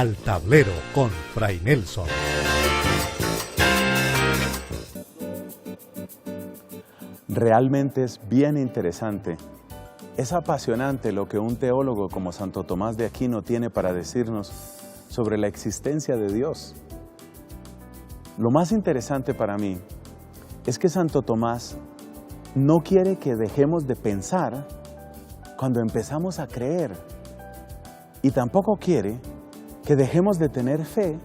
Al Tablero con Fray Nelson. Realmente es bien interesante. Es apasionante lo que un teólogo como Santo Tomás de Aquino tiene para decirnos sobre la existencia de Dios. Lo más interesante para mí es que Santo Tomás no quiere que dejemos de pensar cuando empezamos a creer, y tampoco quiere que dejemos de tener fe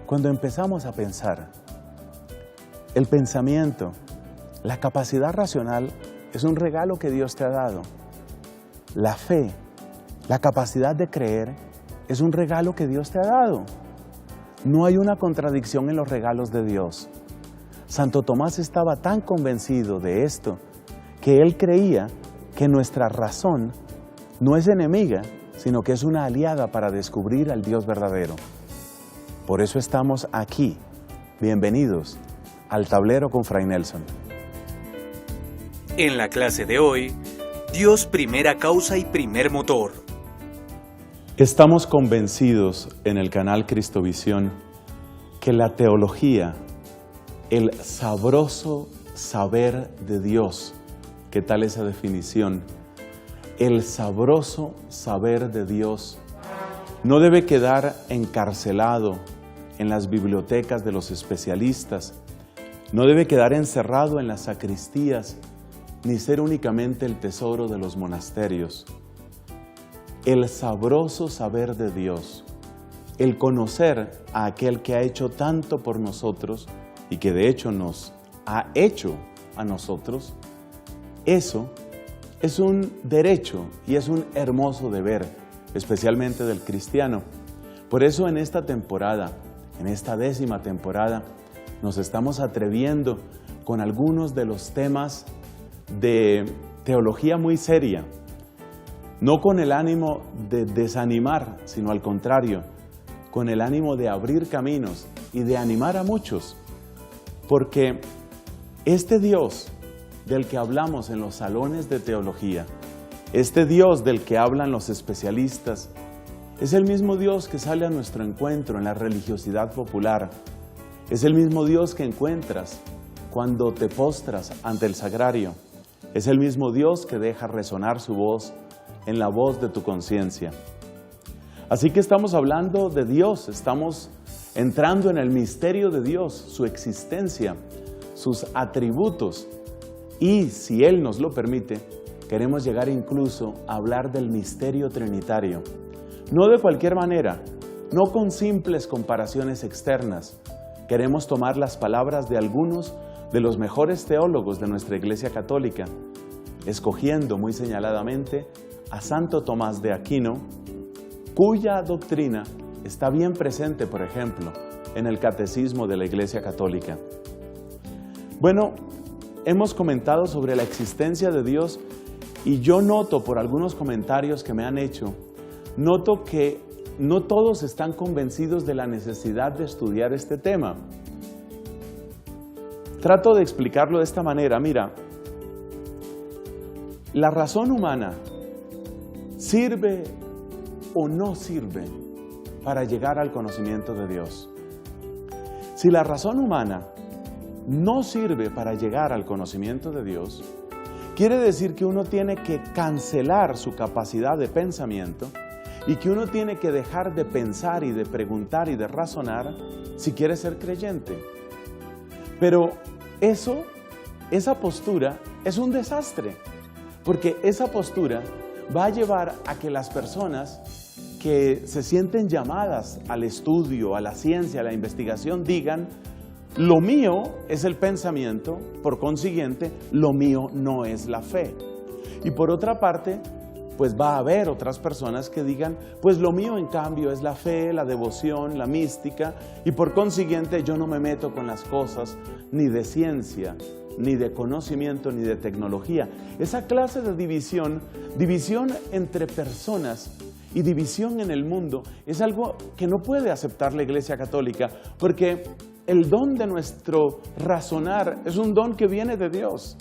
cuando empezamos a pensar. El pensamiento, la capacidad racional es un regalo que Dios te ha dado. La fe, la capacidad de creer, es un regalo que Dios te ha dado. No hay una contradicción en los regalos de Dios. Santo Tomás estaba tan convencido de esto que él creía que nuestra razón no es enemiga, sino que es una aliada para descubrir al Dios verdadero. Por eso estamos aquí. Bienvenidos al Tablero con Fray Nelson. En la clase de hoy, Dios primera causa y primer motor. Estamos convencidos en el canal Cristovisión que la teología, el sabroso saber de Dios, ¿qué tal esa definición? El sabroso saber de Dios no debe quedar encarcelado en las bibliotecas de los especialistas, no debe quedar encerrado en las sacristías, ni ser únicamente el tesoro de los monasterios. El sabroso saber de Dios, el conocer a aquel que ha hecho tanto por nosotros y que de hecho nos ha hecho a nosotros, eso es un derecho y es un hermoso deber, especialmente del cristiano. Por eso en esta temporada, en esta 10ª temporada, nos estamos atreviendo con algunos de los temas de teología muy seria, no con el ánimo de desanimar, sino al contrario, con el ánimo de abrir caminos y de animar a muchos, porque este Dios del que hablamos en los salones de teología, este Dios del que hablan los especialistas, es el mismo Dios que sale a nuestro encuentro en la religiosidad popular, es el mismo Dios que encuentras cuando te postras ante el sagrario, es el mismo Dios que deja resonar su voz en la voz de tu conciencia. Así que estamos hablando de Dios, estamos entrando en el misterio de Dios, su existencia, sus atributos, y si Él nos lo permite, queremos llegar incluso a hablar del misterio trinitario. No de cualquier manera, no con simples comparaciones externas. Queremos tomar las palabras de algunos de los mejores teólogos de nuestra Iglesia Católica, escogiendo muy señaladamente a Santo Tomás de Aquino, cuya doctrina está bien presente, por ejemplo, en el Catecismo de la Iglesia Católica. Bueno, hemos comentado sobre la existencia de Dios y yo noto por algunos comentarios que me han hecho, noto que no todos están convencidos de la necesidad de estudiar este tema. Trato de explicarlo de esta manera. Mira, la razón humana ¿sirve o no sirve para llegar al conocimiento de Dios? Si la razón humana no sirve para llegar al conocimiento de Dios, quiere decir que uno tiene que cancelar su capacidad de pensamiento y que uno tiene que dejar de pensar y de preguntar y de razonar si quiere ser creyente. Pero esa postura es un desastre, porque esa postura va a llevar a que las personas que se sienten llamadas al estudio, a la ciencia, a la investigación, digan: lo mío es el pensamiento, por consiguiente, lo mío no es la fe. Y por otra parte, pues va a haber otras personas que digan: pues lo mío en cambio es la fe, la devoción, la mística, y por consiguiente yo no me meto con las cosas ni de ciencia, ni de conocimiento, ni de tecnología. Esa clase de división entre personas y división en el mundo, es algo que no puede aceptar la Iglesia Católica, porque el don de nuestro razonar es un don que viene de Dios.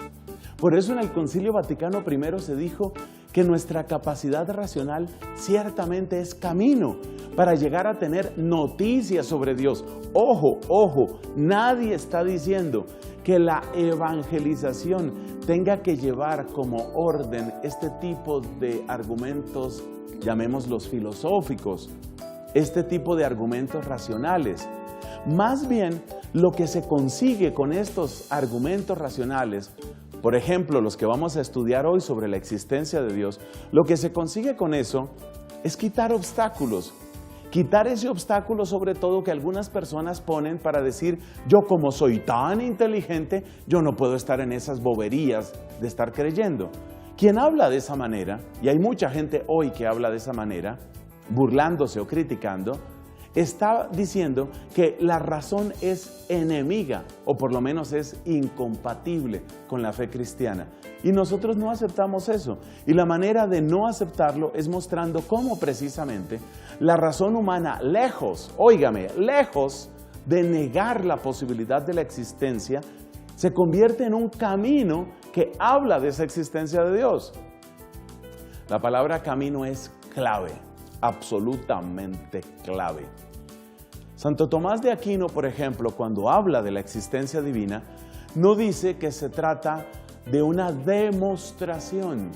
Por eso en el Concilio Vaticano I se dijo que nuestra capacidad racional ciertamente es camino para llegar a tener noticias sobre Dios. Ojo, ojo, nadie está diciendo que la evangelización tenga que llevar como orden este tipo de argumentos, llamémoslos filosóficos, este tipo de argumentos racionales. Más bien, lo que se consigue con estos argumentos racionales, por ejemplo, los que vamos a estudiar hoy sobre la existencia de Dios, lo que se consigue con eso es quitar obstáculos. Quitar ese obstáculo sobre todo que algunas personas ponen para decir, yo como soy tan inteligente, yo no puedo estar en esas boberías de estar creyendo. Quien habla de esa manera, y hay mucha gente hoy que habla de esa manera, burlándose o criticando, está diciendo que la razón es enemiga, o por lo menos es incompatible con la fe cristiana. Y nosotros no aceptamos eso. Y la manera de no aceptarlo es mostrando cómo precisamente la razón humana, lejos, óigame, lejos de negar la posibilidad de la existencia, se convierte en un camino que habla de esa existencia de Dios. La palabra camino es clave, absolutamente clave. Santo Tomás de Aquino, por ejemplo, cuando habla de la existencia divina, no dice que se trata de una demostración.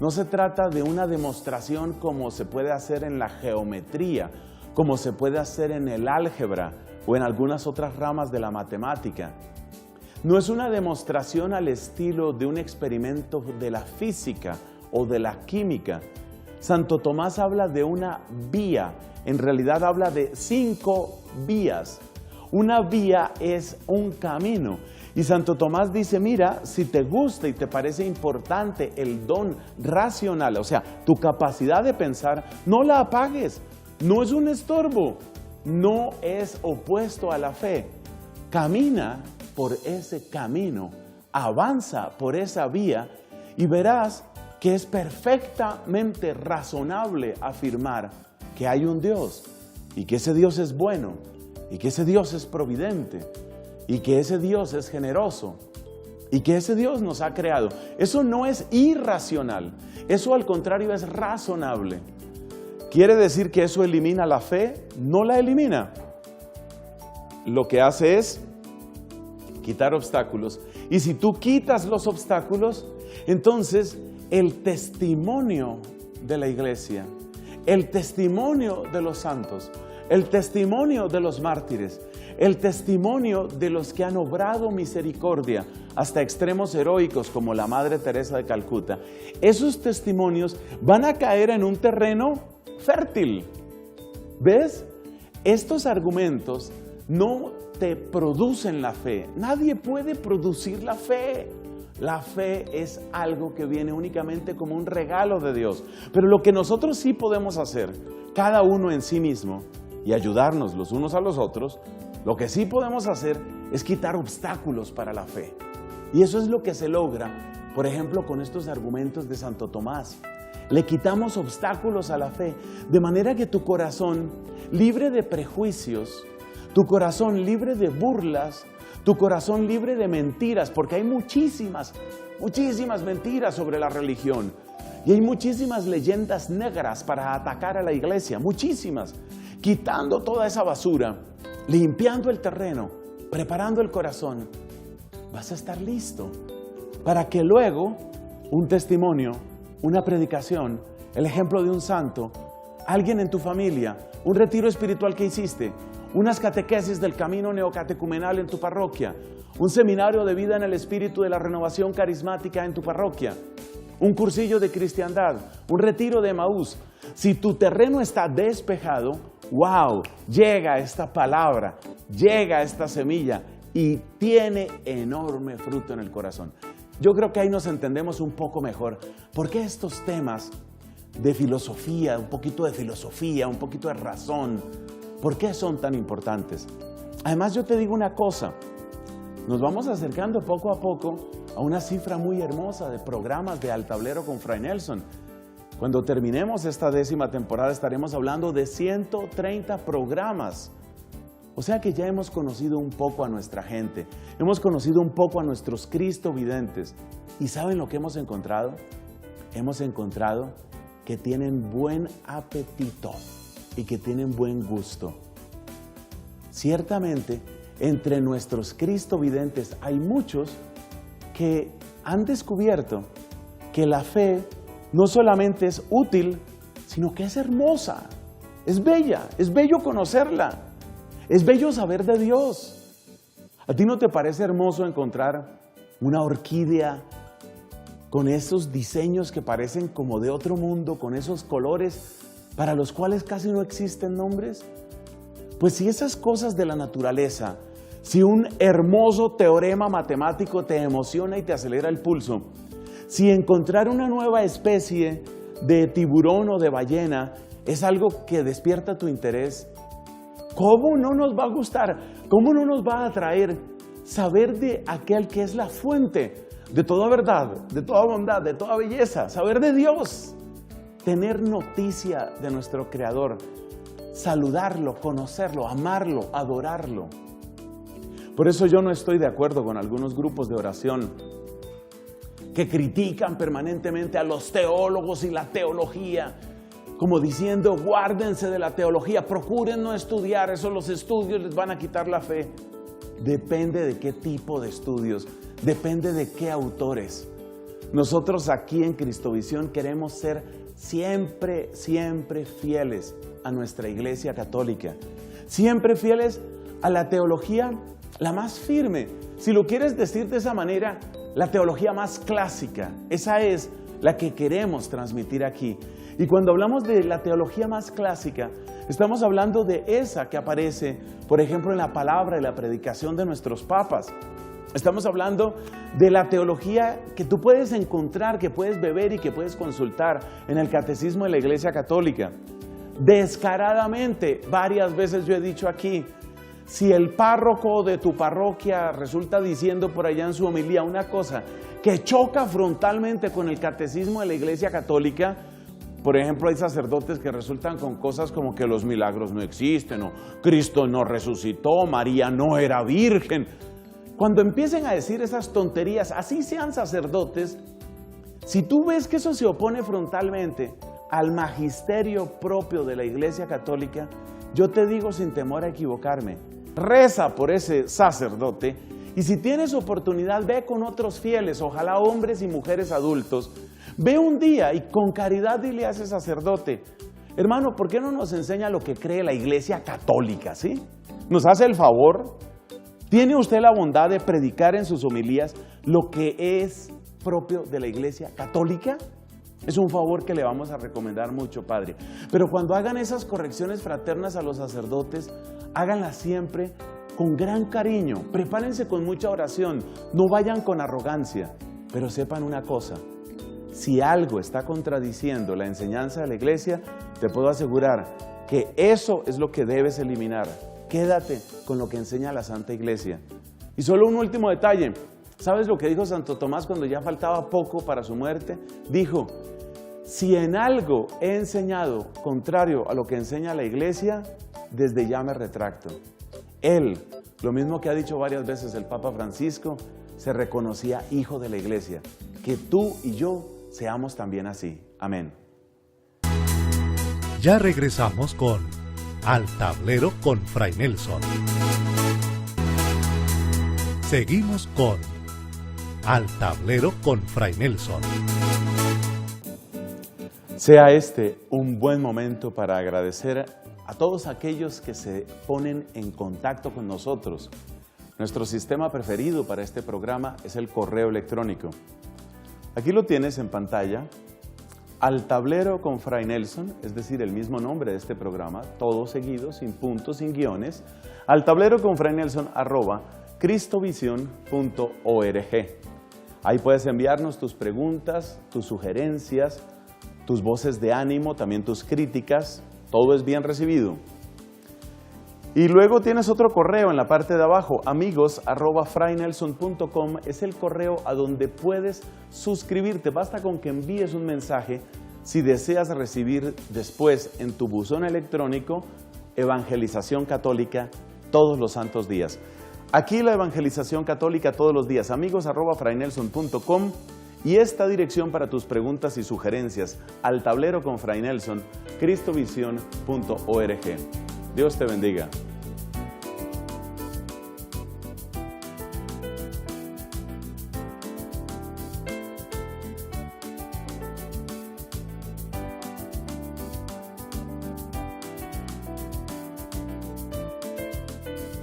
No se trata de una demostración como se puede hacer en la geometría, como se puede hacer en el álgebra o en algunas otras ramas de la matemática. No es una demostración al estilo de un experimento de la física o de la química. Santo Tomás habla de una vía, en realidad habla de 5 vías. Una vía es un camino. Y Santo Tomás dice, mira, si te gusta y te parece importante el don racional, o sea, tu capacidad de pensar, no la apagues. No es un estorbo, no es opuesto a la fe. Camina por ese camino, avanza por esa vía y verás que es perfectamente razonable afirmar que hay un Dios y que ese Dios es bueno y que ese Dios es providente y que ese Dios es generoso y que ese Dios nos ha creado. Eso no es irracional, eso al contrario es razonable. ¿Quiere decir que eso elimina la fe? No la elimina. Lo que hace es quitar obstáculos. Y si tú quitas los obstáculos, entonces el testimonio de la iglesia, el testimonio de los santos, el testimonio de los mártires, el testimonio de los que han obrado misericordia hasta extremos heroicos como la Madre Teresa de Calcuta, esos testimonios van a caer en un terreno fértil. ¿Ves? Estos argumentos no te producen la fe. Nadie puede producir la fe. La fe es algo que viene únicamente como un regalo de Dios. Pero lo que nosotros sí podemos hacer, cada uno en sí mismo, y ayudarnos los unos a los otros, lo que sí podemos hacer es quitar obstáculos para la fe. Y eso es lo que se logra, por ejemplo, con estos argumentos de Santo Tomás. Le quitamos obstáculos a la fe, de manera que tu corazón, libre de prejuicios, tu corazón libre de burlas, tu corazón libre de mentiras, porque hay muchísimas mentiras sobre la religión. Y hay muchísimas leyendas negras para atacar a la iglesia, muchísimas. Quitando toda esa basura, limpiando el terreno, preparando el corazón, vas a estar listo para que luego un testimonio, una predicación, el ejemplo de un santo, alguien en tu familia, un retiro espiritual que hiciste, unas catequesis del camino neocatecumenal en tu parroquia, un seminario de vida en el espíritu de la renovación carismática en tu parroquia, un cursillo de cristiandad, un retiro de Emaús. Si tu terreno está despejado, wow, llega esta palabra, llega esta semilla y tiene enorme fruto en el corazón. Yo creo que ahí nos entendemos un poco mejor. ¿Por qué estos temas de filosofía, un poquito de razón, por qué son tan importantes? Además, yo te digo una cosa, nos vamos acercando poco a poco a una cifra muy hermosa de programas de Al Tablero con Fray Nelson. Cuando terminemos esta 10ª temporada estaremos hablando de 130 programas. O sea que ya hemos conocido un poco a nuestra gente, hemos conocido un poco a nuestros Cristo videntes. ¿Y saben lo que hemos encontrado? hemos encontrado que tienen buen apetito y que tienen buen gusto. Ciertamente, entre nuestros cristovidentes hay muchos que han descubierto que la fe no solamente es útil, sino que es hermosa, es bella, es bello conocerla, es bello saber de Dios. ¿A ti no te parece hermoso encontrar una orquídea con esos diseños que parecen como de otro mundo, con esos colores para los cuales casi no existen nombres? Pues si esas cosas de la naturaleza, si un hermoso teorema matemático te emociona y te acelera el pulso, si encontrar una nueva especie de tiburón o de ballena es algo que despierta tu interés, ¿cómo no nos va a gustar? ¿Cómo no nos va a atraer saber de aquel que es la fuente de toda verdad, de toda bondad, de toda belleza? Saber de Dios, tener noticia de nuestro Creador, saludarlo, conocerlo, amarlo, adorarlo. Por eso yo no estoy de acuerdo con algunos grupos de oración que critican permanentemente a los teólogos y la teología, como diciendo, guárdense de la teología, procuren no estudiar eso, los estudios les van a quitar la fe. Depende de qué tipo de estudios, depende de qué autores. Nosotros aquí en Cristovisión queremos ser siempre, siempre fieles a nuestra Iglesia Católica, siempre fieles a la teología la más firme. Si lo quieres decir de esa manera, la teología más clásica, esa es la que queremos transmitir aquí. Y cuando hablamos de la teología más clásica, estamos hablando de esa que aparece, por ejemplo, en la palabra y la predicación de nuestros papas. Estamos hablando de la teología que tú puedes encontrar, que puedes beber y que puedes consultar en el Catecismo de la Iglesia Católica. Descaradamente, varias veces yo he dicho aquí, si el párroco de tu parroquia resulta diciendo por allá en su homilía una cosa que choca frontalmente con el Catecismo de la Iglesia Católica, por ejemplo, hay sacerdotes que resultan con cosas como que los milagros no existen, o Cristo no resucitó, María no era virgen. Cuando empiecen a decir esas tonterías, así sean sacerdotes, si tú ves que eso se opone frontalmente al magisterio propio de la Iglesia Católica, yo te digo sin temor a equivocarme, reza por ese sacerdote y si tienes oportunidad, ve con otros fieles, ojalá hombres y mujeres adultos, ve un día y con caridad dile a ese sacerdote, hermano, ¿por qué no nos enseña lo que cree la Iglesia Católica? ¿Sí? ¿Nos hace el favor? ¿Tiene usted la bondad de predicar en sus homilías lo que es propio de la Iglesia Católica? Es un favor que le vamos a recomendar mucho, Padre. Pero cuando hagan esas correcciones fraternas a los sacerdotes, háganlas siempre con gran cariño. Prepárense con mucha oración. No vayan con arrogancia. Pero sepan una cosa. Si algo está contradiciendo la enseñanza de la Iglesia, te puedo asegurar que eso es lo que debes eliminar. Quédate con lo que enseña la Santa Iglesia. Y solo un último detalle. ¿Sabes lo que dijo Santo Tomás cuando ya faltaba poco para su muerte? Dijo, si en algo he enseñado contrario a lo que enseña la Iglesia, desde ya me retracto. Él, lo mismo que ha dicho varias veces el Papa Francisco, se reconocía hijo de la Iglesia. Que tú y yo seamos también así. Amén. Ya regresamos con Al Tablero con Fray Nelson. Seguimos con Al Tablero con Fray Nelson. Sea este un buen momento para agradecer a todos aquellos que se ponen en contacto con nosotros. Nuestro sistema preferido para este programa es el correo electrónico. Aquí lo tienes en pantalla, Al Tablero con Fray Nelson, es decir, el mismo nombre de este programa, todo seguido, sin puntos, sin guiones, Al Tablero con Fray Nelson @cristovision.org. Ahí puedes enviarnos tus preguntas, tus sugerencias, tus voces de ánimo, también tus críticas, todo es bien recibido. Y luego tienes otro correo en la parte de abajo, amigos@fraynelson.com, es el correo a donde puedes suscribirte, basta con que envíes un mensaje si deseas recibir después en tu buzón electrónico evangelización católica todos los santos días. Aquí la evangelización católica todos los días, amigos@fraynelson.com, y esta dirección para tus preguntas y sugerencias al tablero con Fray Nelson, cristovision.org. Dios te bendiga.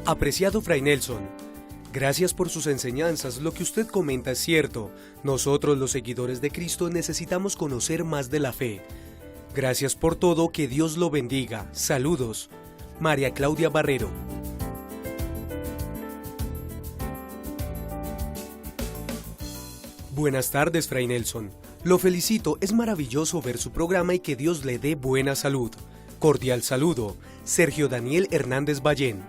Apreciado Fray Nelson, gracias por sus enseñanzas. Lo que usted comenta es cierto. Nosotros, los seguidores de Cristo, necesitamos conocer más de la fe. Gracias por todo, que Dios lo bendiga. Saludos. María Claudia Barrero. Buenas tardes, Fray Nelson. Lo felicito, es maravilloso ver su programa y que Dios le dé buena salud. Cordial saludo, Sergio Daniel Hernández Ballén.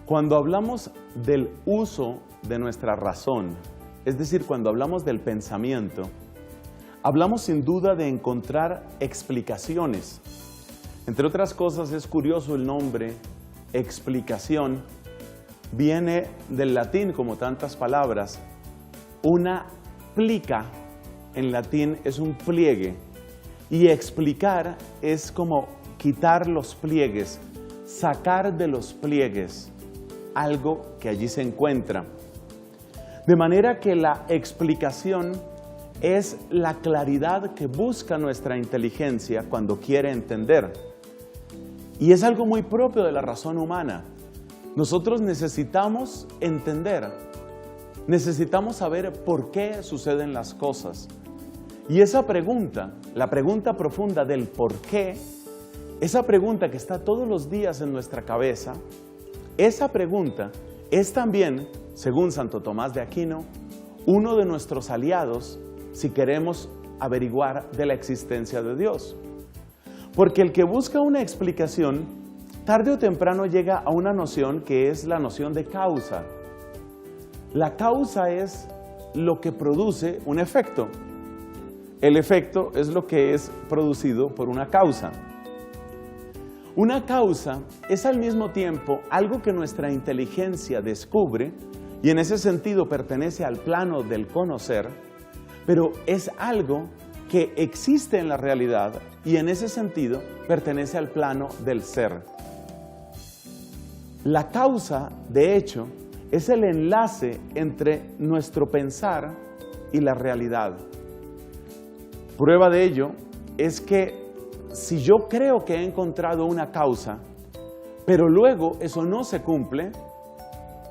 Cuando hablamos del uso de nuestra razón, es decir, cuando hablamos del pensamiento, hablamos sin duda de encontrar explicaciones. Entre otras cosas, es curioso el nombre explicación, viene del latín como tantas palabras. Una plica en latín es un pliegue y explicar es como quitar los pliegues, sacar de los pliegues algo que allí se encuentra. De manera que la explicación es la claridad que busca nuestra inteligencia cuando quiere entender. Y es algo muy propio de la razón humana. Nosotros necesitamos entender, necesitamos saber por qué suceden las cosas. Y esa pregunta, la pregunta profunda del por qué, esa pregunta que está todos los días en nuestra cabeza, esa pregunta es también, según Santo Tomás de Aquino, uno de nuestros aliados si queremos averiguar de la existencia de Dios. Porque el que busca una explicación, tarde o temprano llega a una noción que es la noción de causa. La causa es lo que produce un efecto. El efecto es lo que es producido por una causa. Una causa es al mismo tiempo algo que nuestra inteligencia descubre y en ese sentido pertenece al plano del conocer, pero es algo que existe en la realidad y en ese sentido pertenece al plano del ser. La causa, de hecho, es el enlace entre nuestro pensar y la realidad. Prueba de ello es que si yo creo que he encontrado una causa, pero luego eso no se cumple,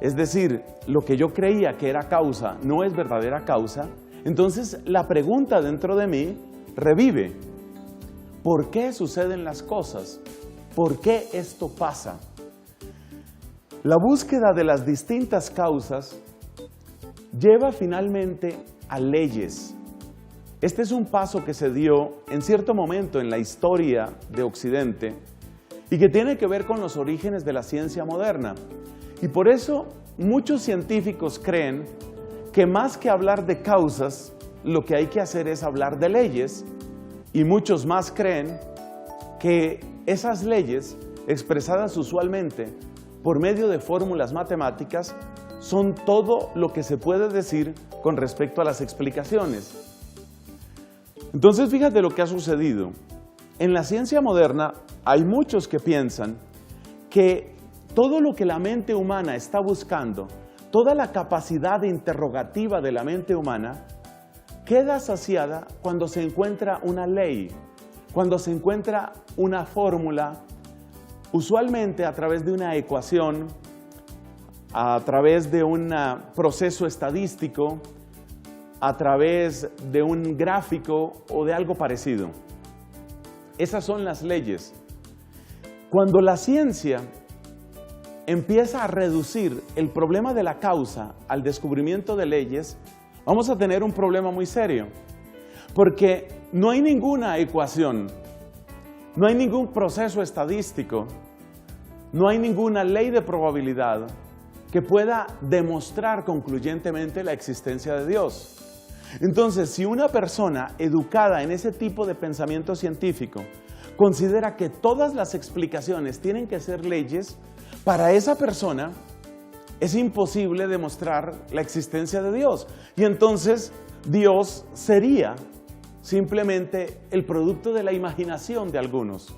es decir, lo que yo creía que era causa no es verdadera causa, entonces la pregunta dentro de mí revive. ¿Por qué suceden las cosas? ¿Por qué esto pasa? La búsqueda de las distintas causas lleva finalmente a leyes. Este es un paso que se dio en cierto momento en la historia de Occidente y que tiene que ver con los orígenes de la ciencia moderna. Y por eso muchos científicos creen que más que hablar de causas, lo que hay que hacer es hablar de leyes, y muchos más creen que esas leyes, expresadas usualmente por medio de fórmulas matemáticas, son todo lo que se puede decir con respecto a las explicaciones. Entonces, fíjate lo que ha sucedido. En la ciencia moderna hay muchos que piensan que todo lo que la mente humana está buscando, toda la capacidad interrogativa de la mente humana, queda saciada cuando se encuentra una ley, cuando se encuentra una fórmula, usualmente a través de una ecuación, a través de un proceso estadístico, a través de un gráfico o de algo parecido. Esas son las leyes. Cuando la ciencia empieza a reducir el problema de la causa al descubrimiento de leyes, vamos a tener un problema muy serio. Porque no hay ninguna ecuación, no hay ningún proceso estadístico, no hay ninguna ley de probabilidad que pueda demostrar concluyentemente la existencia de Dios. Entonces, si una persona educada en ese tipo de pensamiento científico considera que todas las explicaciones tienen que ser leyes, para esa persona es imposible demostrar la existencia de Dios. Y entonces Dios sería simplemente el producto de la imaginación de algunos.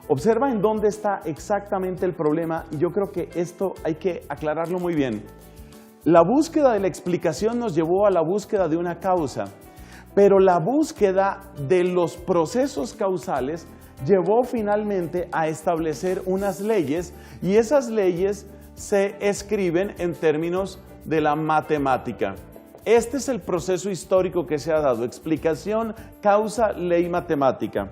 Observa en dónde está exactamente el problema, y yo creo que esto hay que aclararlo muy bien. La búsqueda de la explicación nos llevó a la búsqueda de una causa, pero la búsqueda de los procesos causales llevó finalmente a establecer unas leyes, y esas leyes se escriben en términos de la matemática. Este es el proceso histórico que se ha dado: explicación, causa, ley matemática.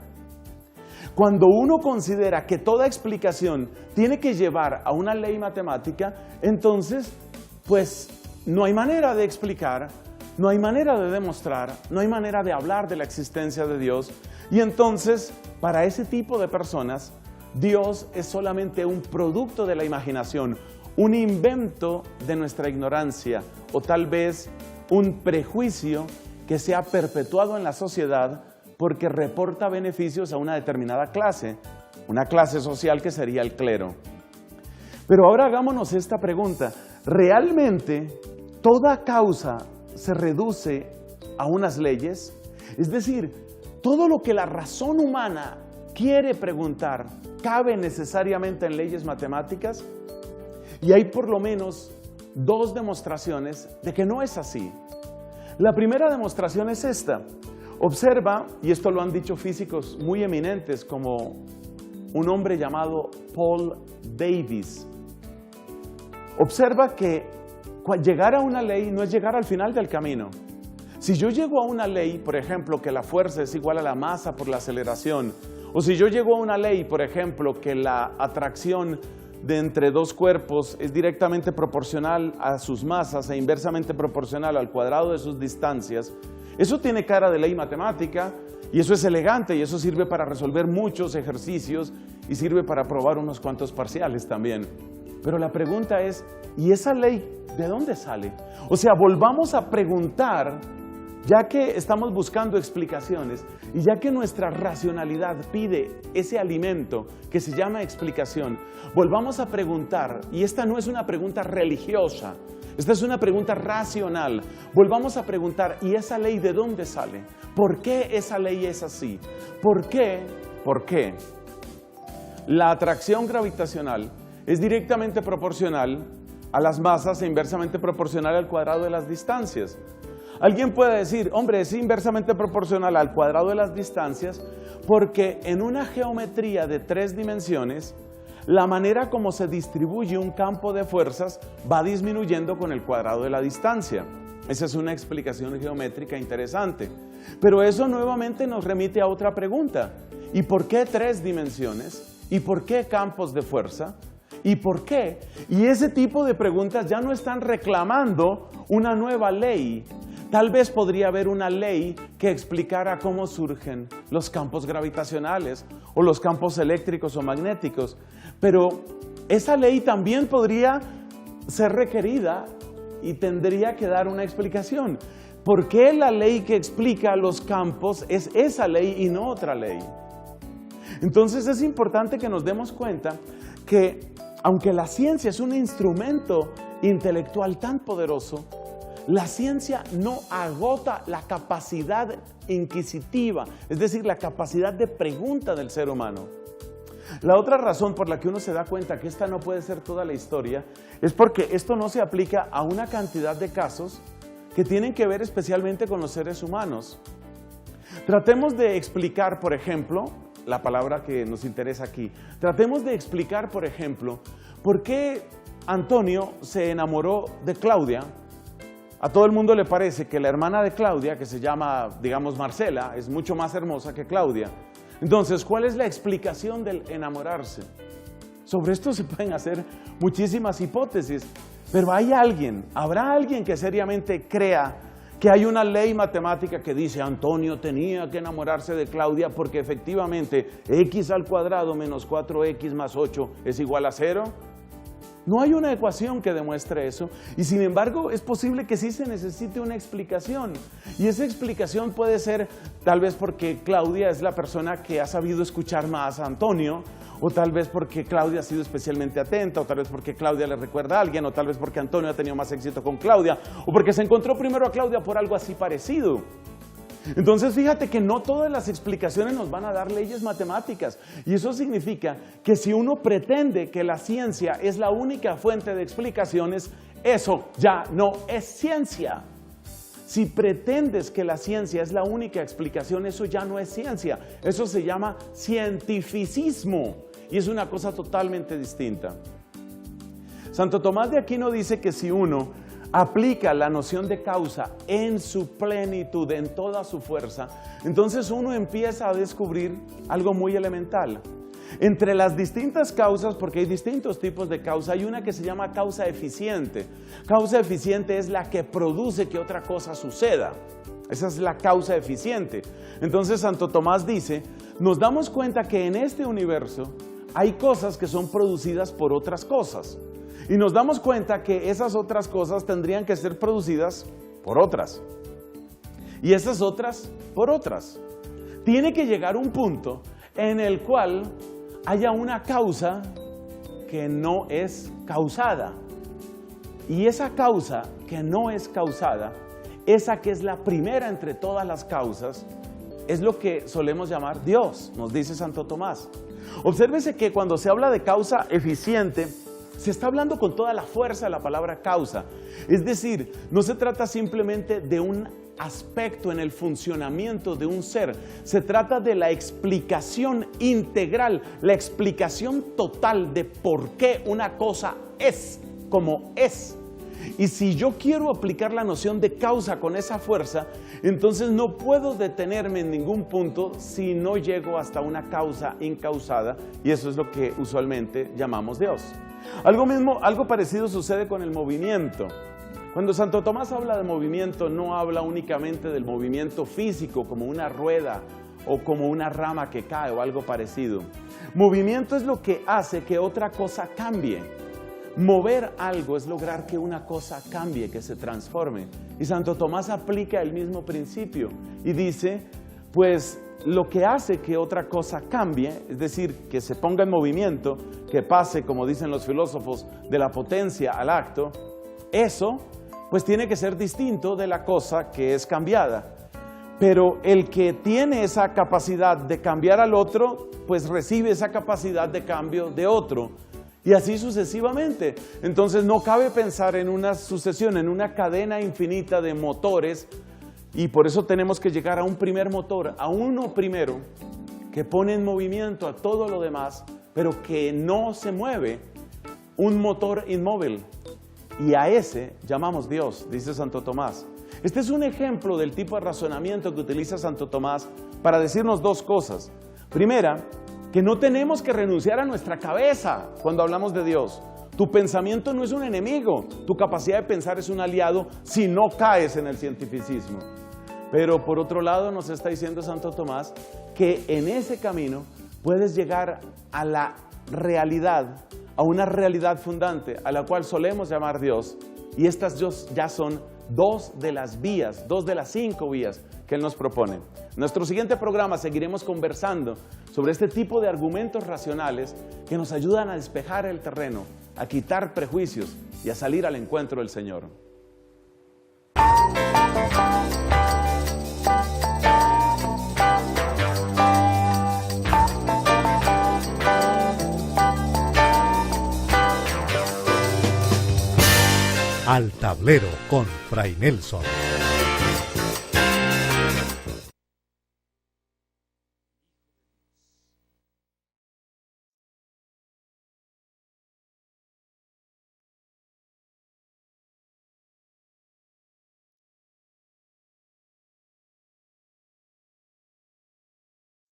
Cuando uno considera que toda explicación tiene que llevar a una ley matemática, entonces, pues, no hay manera de explicar, no hay manera de demostrar, no hay manera de hablar de la existencia de Dios. Y entonces, para ese tipo de personas, Dios es solamente un producto de la imaginación, un invento de nuestra ignorancia, o tal vez un prejuicio que se ha perpetuado en la sociedad porque reporta beneficios a una determinada clase, una clase social que sería el clero. Pero ahora hagámonos esta pregunta: ¿realmente toda causa se reduce a unas leyes? Es decir, ¿todo lo que la razón humana quiere preguntar cabe necesariamente en leyes matemáticas? Y hay por lo menos dos demostraciones de que no es así. La primera demostración es esta. Observa, y esto lo han dicho físicos muy eminentes, como un hombre llamado Paul Davies. Observa que llegar a una ley no es llegar al final del camino. Si yo llego a una ley, por ejemplo, que la fuerza es igual a la masa por la aceleración, o si yo llego a una ley, por ejemplo, que la atracción de entre dos cuerpos es directamente proporcional a sus masas e inversamente proporcional al cuadrado de sus distancias, eso tiene cara de ley matemática, y eso es elegante, y eso sirve para resolver muchos ejercicios y sirve para probar unos cuantos parciales también. Pero la pregunta es, ¿y esa ley de dónde sale? O sea, volvamos a preguntar, ya que estamos buscando explicaciones y ya que nuestra racionalidad pide ese alimento que se llama explicación, volvamos a preguntar, y esta no es una pregunta religiosa, esta es una pregunta racional. Volvamos a preguntar, ¿y esa ley de dónde sale? ¿Por qué esa ley es así? ¿Por qué la atracción gravitacional es directamente proporcional a las masas e inversamente proporcional al cuadrado de las distancias? Alguien puede decir, hombre, es inversamente proporcional al cuadrado de las distancias porque en una geometría de 3 dimensiones, la manera como se distribuye un campo de fuerzas va disminuyendo con el cuadrado de la distancia. Esa es una explicación geométrica interesante. Pero eso nuevamente nos remite a otra pregunta. ¿Y por qué 3 dimensiones? ¿Y por qué campos de fuerza? ¿Y por qué? Y ese tipo de preguntas ya no están reclamando una nueva ley. Tal vez podría haber una ley que explicara cómo surgen los campos gravitacionales o los campos eléctricos o magnéticos, pero esa ley también podría ser requerida y tendría que dar una explicación. ¿Por qué la ley que explica los campos es esa ley y no otra ley? Entonces es importante que nos demos cuenta que aunque la ciencia es un instrumento intelectual tan poderoso, la ciencia no agota la capacidad inquisitiva, es decir, la capacidad de pregunta del ser humano. La otra razón por la que uno se da cuenta que esta no puede ser toda la historia es porque esto no se aplica a una cantidad de casos que tienen que ver especialmente con los seres humanos. Tratemos de explicar, por ejemplo, la palabra que nos interesa aquí, tratemos de explicar, por ejemplo, por qué Antonio se enamoró de Claudia. A todo el mundo le parece que la hermana de Claudia, que se llama, digamos, Marcela, es mucho más hermosa que Claudia. Entonces, ¿cuál es la explicación del enamorarse? Sobre esto se pueden hacer muchísimas hipótesis, pero habrá alguien que seriamente crea que hay una ley matemática que dice Antonio tenía que enamorarse de Claudia porque efectivamente x² menos 4x más 8 es igual a 0. No hay una ecuación que demuestre eso, y sin embargo es posible que sí se necesite una explicación. Y esa explicación puede ser tal vez porque Claudia es la persona que ha sabido escuchar más a Antonio, o tal vez porque Claudia ha sido especialmente atenta, o tal vez porque Claudia le recuerda a alguien, o tal vez porque Antonio ha tenido más éxito con Claudia, o porque se encontró primero a Claudia por algo así parecido. Entonces fíjate que no todas las explicaciones nos van a dar leyes matemáticas, y eso significa que si uno pretende que la ciencia es la única fuente de explicaciones, eso ya no es ciencia. Si pretendes que la ciencia es la única explicación, eso ya no es ciencia, eso se llama cientificismo, y es una cosa totalmente distinta. Santo Tomás de Aquino dice que si uno aplica la noción de causa en su plenitud, en toda su fuerza, entonces uno empieza a descubrir algo muy elemental. Entre las distintas causas, porque hay distintos tipos de causa, hay una que se llama causa eficiente. Causa eficiente es la que produce que otra cosa suceda. Esa es la causa eficiente. Entonces Santo Tomás dice, nos damos cuenta que en este universo hay cosas que son producidas por otras cosas. Y nos damos cuenta que esas otras cosas tendrían que ser producidas por otras. Y esas otras por otras. Tiene que llegar un punto en el cual haya una causa que no es causada. Y esa causa que no es causada, esa que es la primera entre todas las causas, es lo que solemos llamar Dios, nos dice Santo Tomás. Obsérvese que cuando se habla de causa eficiente, se está hablando con toda la fuerza de la palabra causa. Es decir, no se trata simplemente de un aspecto en el funcionamiento de un ser. Se trata de la explicación integral, la explicación total de por qué una cosa es como es. Y si yo quiero aplicar la noción de causa con esa fuerza, entonces no puedo detenerme en ningún punto si no llego hasta una causa incausada, y eso es lo que usualmente llamamos Dios. Algo parecido sucede con el movimiento. Cuando Santo Tomás habla de movimiento, no habla únicamente del movimiento físico, como una rueda o como una rama que cae o algo parecido. Movimiento es lo que hace que otra cosa cambie. Mover algo es lograr que una cosa cambie, que se transforme. Y Santo Tomás aplica el mismo principio y dice, pues lo que hace que otra cosa cambie, es decir, que se ponga en movimiento, que pase, como dicen los filósofos, de la potencia al acto, eso pues tiene que ser distinto de la cosa que es cambiada. Pero el que tiene esa capacidad de cambiar al otro, pues recibe esa capacidad de cambio de otro. Y así sucesivamente. Entonces no cabe pensar en una sucesión, en una cadena infinita de motores, y por eso tenemos que llegar a un primer motor, a uno primero, que pone en movimiento a todo lo demás, pero que no se mueve, un motor inmóvil. Y a ese llamamos Dios, dice Santo Tomás. Este es un ejemplo del tipo de razonamiento que utiliza Santo Tomás para decirnos dos cosas. Primera, que no tenemos que renunciar a nuestra cabeza cuando hablamos de Dios. Tu pensamiento no es un enemigo, tu capacidad de pensar es un aliado si no caes en el cientificismo. Pero por otro lado nos está diciendo Santo Tomás que en ese camino puedes llegar a la realidad, a una realidad fundante, a la cual solemos llamar Dios. Y estas ya son dos de las vías, 2 de las 5 vías que Él nos propone. En nuestro siguiente programa seguiremos conversando sobre este tipo de argumentos racionales que nos ayudan a despejar el terreno, a quitar prejuicios y a salir al encuentro del Señor. Al tablero con Fray Nelson.